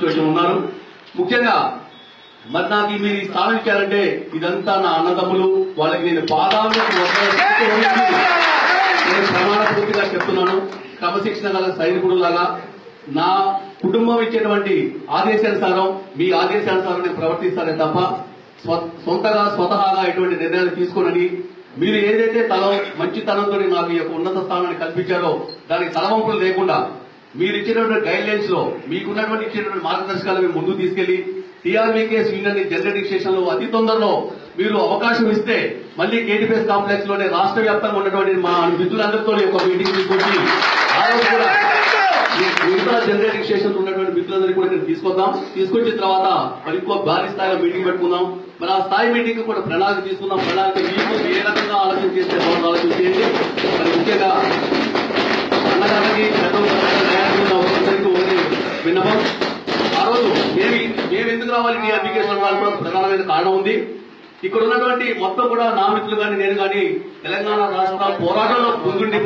వచ్చి ఉన్నారు. ముఖ్యంగా మరి నాకు మీరు ఈ స్థానం ఇచ్చారంటే ఇదంతా నా అన్నదమ్ములు, వాళ్ళకి నేను పాదాలు నేను ప్రమాణ పూర్తిగా చెప్తున్నాను. క్రమశిక్షణ గల సైనికుడు లాగా నా కుటుంబం ఇచ్చేటువంటి ఆదేశానుసారం మీ ఆదేశానుసారం నేను ప్రవర్తిస్తానే తప్ప స్వతహాగా ఎటువంటి నిర్ణయాలు తీసుకోనని, మీరు ఏదైతే మంచితనంతో నాకు ఈ యొక్క ఉన్నత స్థానాన్ని కల్పించారో దానికి తలవంపులు లేకుండా మీరు ఇచ్చినటువంటి గైడ్ లైన్స్ లో మీకున్నటువంటి ఇచ్చినటువంటి మార్గదర్శకాలు మేము ముందుకు తీసుకెళ్లి టీఆర్వీకేఎస్ యూనియన్ జనరేటింగ్ స్టేషన్ లో అతి తొందరలో మీరు అవకాశం ఇస్తే మళ్ళీ కేటీపీఎస్ కాంప్లెక్స్ లోనే రాష్ట్ర వ్యాప్తంగా ఉన్నటువంటి మా మిత్రులందరితో ఒక మీటింగ్ తీసుకొచ్చి మిగతా జనరేటింగ్ స్టేషన్ ఉన్నటువంటి మిత్రులందరికీ కూడా నేను తీసుకొచ్చిన తర్వాత మరి ఇంకో భారీ స్థాయిలో మీటింగ్ పెట్టుకుందాం. మరి ఆ స్థాయి మీటింగ్ కూడా ప్రణాళిక తీసుకుందాం. ప్రణాళిక మీకు ఏ రకంగా ఆలోచన చేస్తే ఆలోచన చేయండి. మరి ముఖ్యంగా అన్నగారికి విన్నపం, ఆ రోజు మేము ఎందుకు రావాలి నీ అప్లికేషన్ కూడా ప్రధానమైన కారణం ఉంది. ఇక్కడ ఉన్నటువంటి మొత్తం కూడా నా మిత్రులు కానీ నేను కానీ తెలంగాణ రాష్ట్ర పోరాటంలో ముందుండి